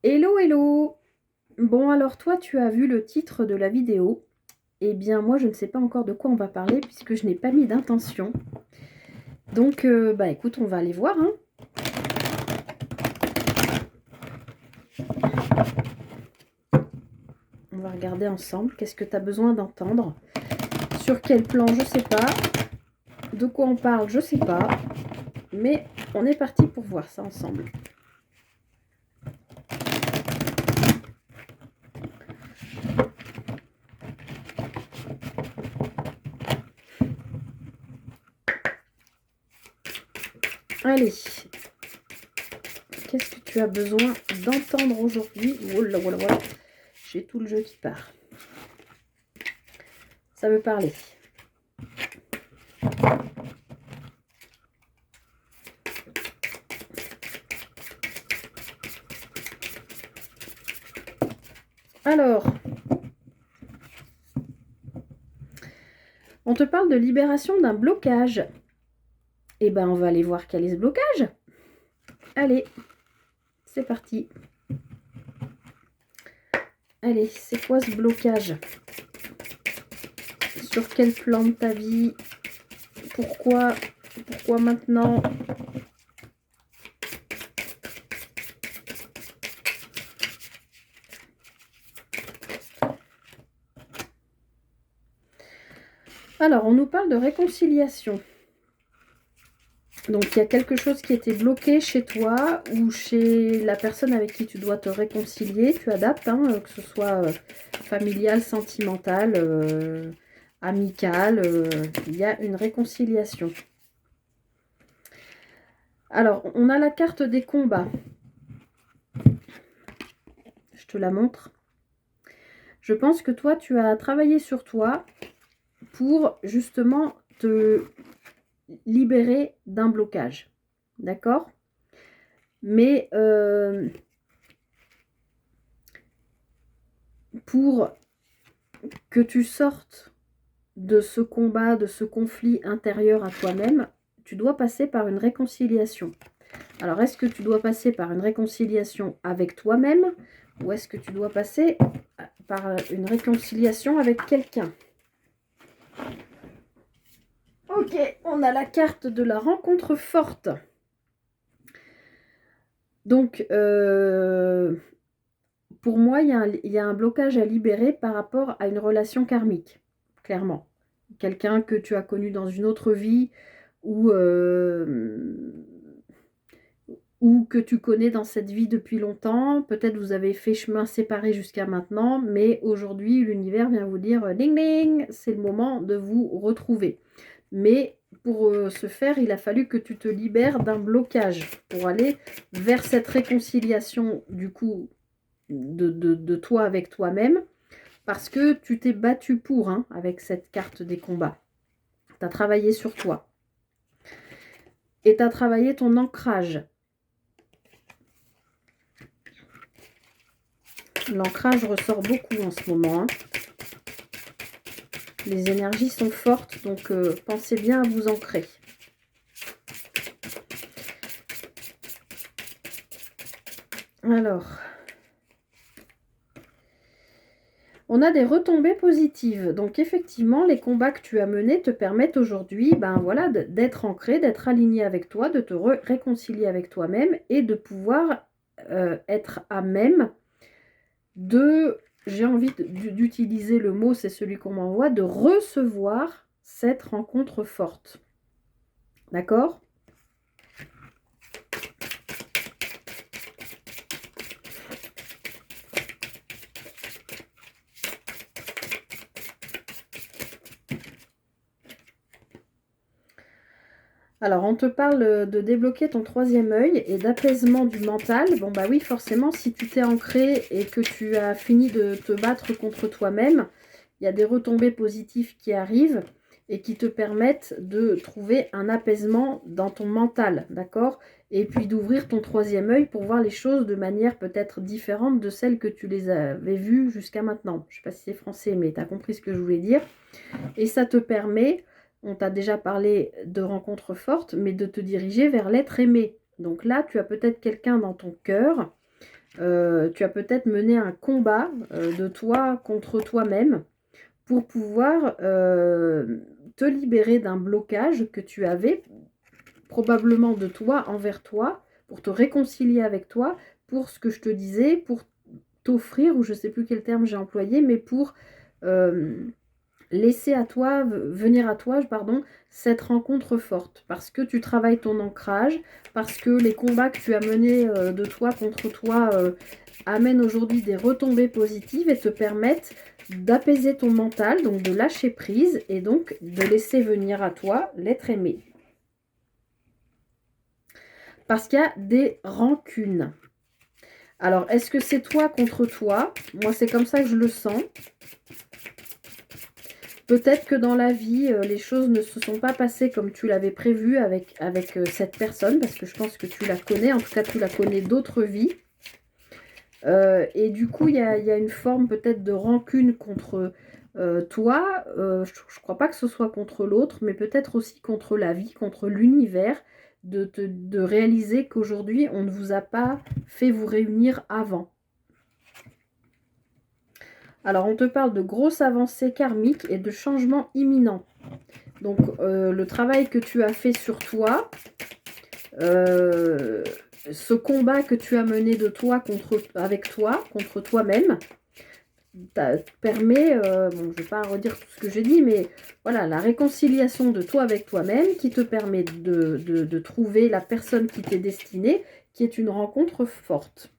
Hello, hello! Bon, alors toi, tu as vu le titre de la vidéo. Eh bien, moi, je ne sais pas encore de quoi on va parler puisque je n'ai pas mis d'intention. Donc, bah écoute, on va aller voir, hein. On va regarder ensemble. Qu'est-ce que tu as besoin d'entendre? Sur quel plan, je sais pas. De quoi on parle, je sais pas. Mais on est parti pour voir ça ensemble. Allez, qu'est-ce que tu as besoin d'entendre aujourd'hui? Oh là, voilà, voilà. J'ai tout le jeu qui part. Ça veut parler. Alors, on te parle de libération d'un blocage. Eh ben, on va aller voir quel est ce blocage. Allez, c'est parti. Allez, c'est quoi ce blocage? Sur quel plan de ta vie? Pourquoi maintenant? Alors, on nous parle de réconciliation. Donc, il y a quelque chose qui était bloqué chez toi ou chez la personne avec qui tu dois te réconcilier. Tu adaptes, hein, que ce soit familial, sentimental, amical. Il y a une réconciliation. Alors, on a la carte des combats. Je te la montre. Je pense que toi, tu as travaillé sur toi pour justement te libérer d'un blocage. D'accord? Mais pour que tu sortes de ce combat, de ce conflit intérieur à toi-même, tu dois passer par une réconciliation. Alors, est-ce que tu dois passer par une réconciliation avec toi-même ou est-ce que tu dois passer par une réconciliation avec quelqu'un? Ok, on a la carte de la rencontre forte. Donc, pour moi, il y a un blocage à libérer par rapport à une relation karmique, clairement. Quelqu'un que tu as connu dans une autre vie ou que tu connais dans cette vie depuis longtemps. Peut-être vous avez fait chemin séparé jusqu'à maintenant, mais aujourd'hui, l'univers vient vous dire « Ding ding !» c'est le moment de vous retrouver. Mais pour ce faire, il a fallu que tu te libères d'un blocage pour aller vers cette réconciliation du coup de toi avec toi-même, parce que tu t'es battu pour, hein, avec cette carte des combats. Tu as travaillé sur toi. Et tu as travaillé ton ancrage. L'ancrage ressort beaucoup en ce moment, hein. Les énergies sont fortes, donc pensez bien à vous ancrer. Alors, on a des retombées positives. Donc effectivement, les combats que tu as menés te permettent aujourd'hui, ben voilà, d'être ancré, d'être aligné avec toi, de te réconcilier avec toi-même et de pouvoir être à même de, j'ai envie d'utiliser le mot, c'est celui qu'on m'envoie, de recevoir cette rencontre forte. D'accord ? Alors, on te parle de débloquer ton troisième œil et d'apaisement du mental. Bon, bah oui, forcément, si tu t'es ancré et que tu as fini de te battre contre toi-même, il y a des retombées positives qui arrivent et qui te permettent de trouver un apaisement dans ton mental, d'accord? Et puis d'ouvrir ton troisième œil pour voir les choses de manière peut-être différente de celle que tu les avais vues jusqu'à maintenant. Je ne sais pas si c'est français, mais tu as compris ce que je voulais dire. Et ça te permet... On t'a déjà parlé de rencontres fortes, mais de te diriger vers l'être aimé. Donc là, tu as peut-être quelqu'un dans ton cœur Tu as peut-être mené un combat de toi contre toi-même pour pouvoir te libérer d'un blocage que tu avais probablement de toi envers toi, pour te réconcilier avec toi, pour ce que je te disais, pour t'offrir, ou je ne sais plus quel terme j'ai employé, mais pour laisser à toi, venir à toi, pardon, cette rencontre forte. Parce que tu travailles ton ancrage, parce que les combats que tu as menés de toi contre toi amènent aujourd'hui des retombées positives et te permettent d'apaiser ton mental, donc de lâcher prise et donc de laisser venir à toi l'être aimé. Parce qu'il y a des rancunes. Alors, est-ce que c'est toi contre toi? Moi, c'est comme ça que je le sens. Peut-être que dans la vie, les choses ne se sont pas passées comme tu l'avais prévu avec cette personne, parce que je pense que tu la connais, en tout cas tu la connais d'autres vies. Et du coup, il y a une forme peut-être de rancune contre toi. Je ne crois pas que ce soit contre l'autre, mais peut-être aussi contre la vie, contre l'univers, de réaliser qu'aujourd'hui, on ne vous a pas fait vous réunir avant. Alors, on te parle de grosses avancées karmiques et de changements imminents. Donc, le travail que tu as fait sur toi, ce combat que tu as mené de toi avec toi, contre toi-même, permet, bon, je ne vais pas redire tout ce que j'ai dit, mais voilà, la réconciliation de toi avec toi-même qui te permet de trouver la personne qui t'est destinée, qui est une rencontre forte.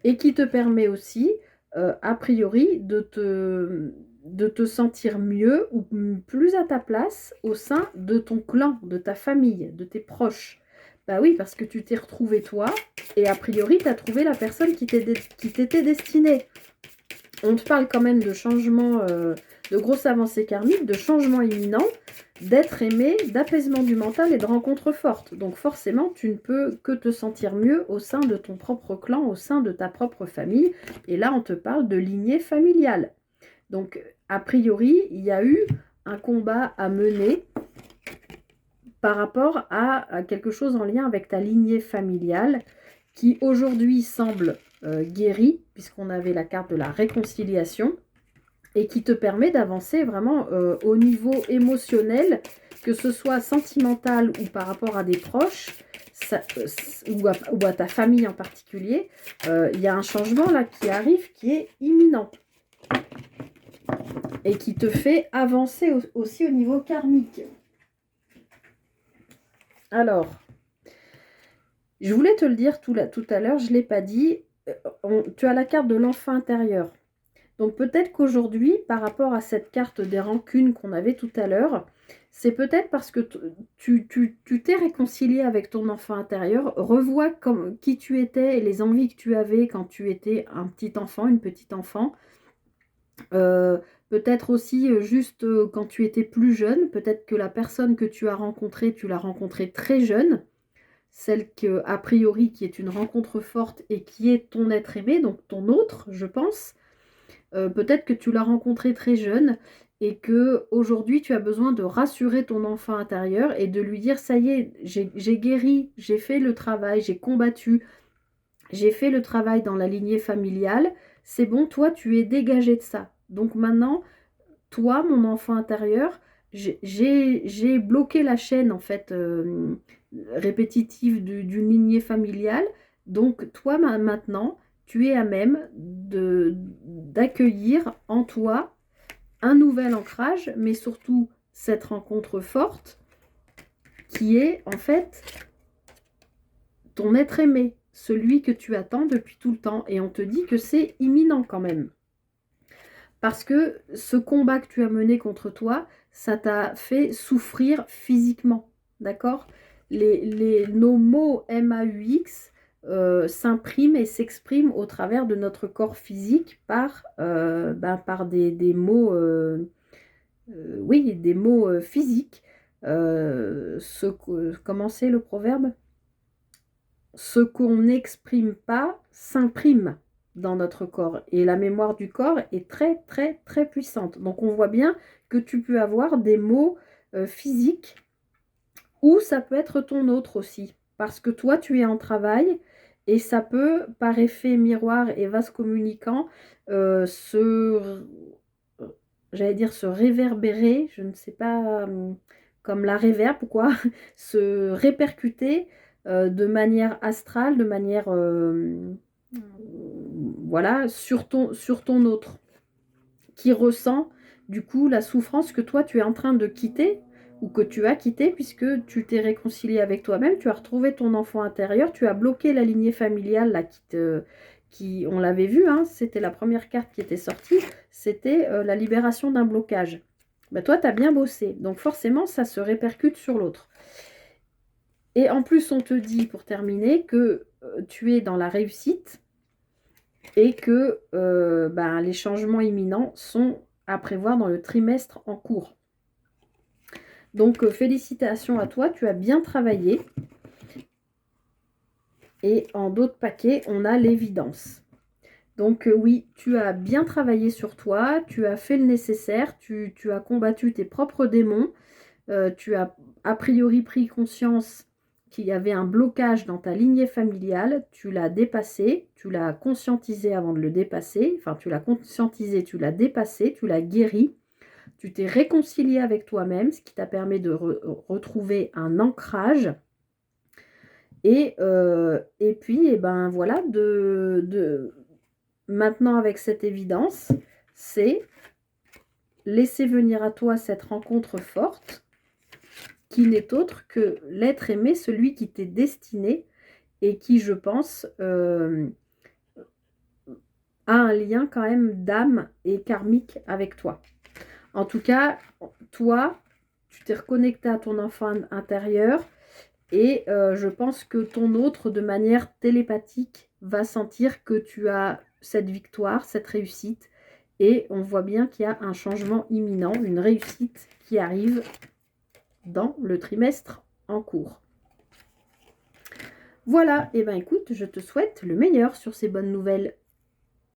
Et qui te permet aussi, a priori, de te sentir mieux ou plus à ta place au sein de ton clan, de ta famille, de tes proches. Bah oui, parce que tu t'es retrouvé toi, et a priori, tu as trouvé la personne qui t'était destinée. On te parle quand même de changement, de grosses avancées karmiques, de changements imminents, d'être aimé, d'apaisement du mental et de rencontres fortes. Donc forcément, tu ne peux que te sentir mieux au sein de ton propre clan, au sein de ta propre famille. Et là, on te parle de lignée familiale. Donc, a priori, il y a eu un combat à mener par rapport à quelque chose en lien avec ta lignée familiale qui aujourd'hui semble guérie, puisqu'on avait la carte de la réconciliation, et qui te permet d'avancer vraiment au niveau émotionnel, que ce soit sentimental ou par rapport à des proches, ou à ta famille en particulier. Il y a un changement là qui arrive, qui est imminent. Et qui te fait avancer aussi au niveau karmique. Alors, je voulais te le dire tout à l'heure, je ne l'ai pas dit, tu as la carte de l'enfant intérieur. Donc peut-être qu'aujourd'hui, par rapport à cette carte des rancunes qu'on avait tout à l'heure, c'est peut-être parce que tu t'es réconcilié avec ton enfant intérieur, revois qui tu étais et les envies que tu avais quand tu étais un petit enfant, une petite enfant. Peut-être aussi juste quand tu étais plus jeune, peut-être que la personne que tu l'as rencontrée très jeune, celle que, a priori, qui est une rencontre forte et qui est ton être aimé, donc ton autre, je pense. Peut-être que tu l'as rencontré très jeune et que aujourd'hui tu as besoin de rassurer ton enfant intérieur et de lui dire ça y est, j'ai guéri, j'ai fait le travail, j'ai combattu, j'ai fait le travail dans la lignée familiale, c'est bon, toi tu es dégagé de ça. Donc maintenant, toi, mon enfant intérieur, j'ai bloqué la chaîne en fait répétitive d'une lignée familiale. Donc toi maintenant, tu es à même d'accueillir en toi un nouvel ancrage, mais surtout cette rencontre forte qui est en fait ton être aimé, celui que tu attends depuis tout le temps. Et on te dit que c'est imminent quand même. Parce que ce combat que tu as mené contre toi, ça t'a fait souffrir physiquement, d'accord? Nos mots MAUX s'impriment et s'expriment au travers de notre corps physique par des mots, oui, des mots physiques. Comment c'est le proverbe? Ce qu'on n'exprime pas s'imprime dans notre corps. Et la mémoire du corps est très, très, très puissante. Donc, on voit bien que tu peux avoir des mots physiques ou ça peut être ton autre aussi. Parce que toi, tu es en travail Et ça peut, par effet miroir et vase communicant, j'allais dire se réverbérer, je ne sais pas, comme la réverb ou quoi, se répercuter de manière astrale, de manière, voilà, sur ton autre, qui ressent du coup la souffrance que toi tu es en train de quitter ou que tu as quitté puisque tu t'es réconcilié avec toi-même, tu as retrouvé ton enfant intérieur, tu as bloqué la lignée familiale là on l'avait vu, hein, c'était la première carte qui était sortie, c'était la libération d'un blocage. Ben, toi, tu as bien bossé, donc forcément, ça se répercute sur l'autre. Et en plus, on te dit, pour terminer, que tu es dans la réussite et que ben, les changements imminents sont à prévoir dans le trimestre en cours. Donc, félicitations à toi, tu as bien travaillé. Et en d'autres paquets, on a l'évidence. Donc oui, tu as bien travaillé sur toi, tu as fait le nécessaire, tu as combattu tes propres démons, tu as a priori pris conscience qu'il y avait un blocage dans ta lignée familiale, tu l'as dépassé, tu l'as conscientisé avant de le dépasser, enfin tu l'as conscientisé, tu l'as dépassé, tu l'as guéri, tu t'es réconcilié avec toi-même, ce qui t'a permis de retrouver un ancrage. Et puis, et ben voilà, maintenant avec cette évidence, c'est laisser venir à toi cette rencontre forte qui n'est autre que l'être aimé, celui qui t'est destiné et qui, je pense, a un lien quand même d'âme et karmique avec toi. En tout cas, toi, tu t'es reconnecté à ton enfant intérieur et je pense que ton autre, de manière télépathique, va sentir que tu as cette victoire, cette réussite. Et on voit bien qu'il y a un changement imminent, une réussite qui arrive dans le trimestre en cours. Voilà, et ben écoute, je te souhaite le meilleur sur ces bonnes nouvelles.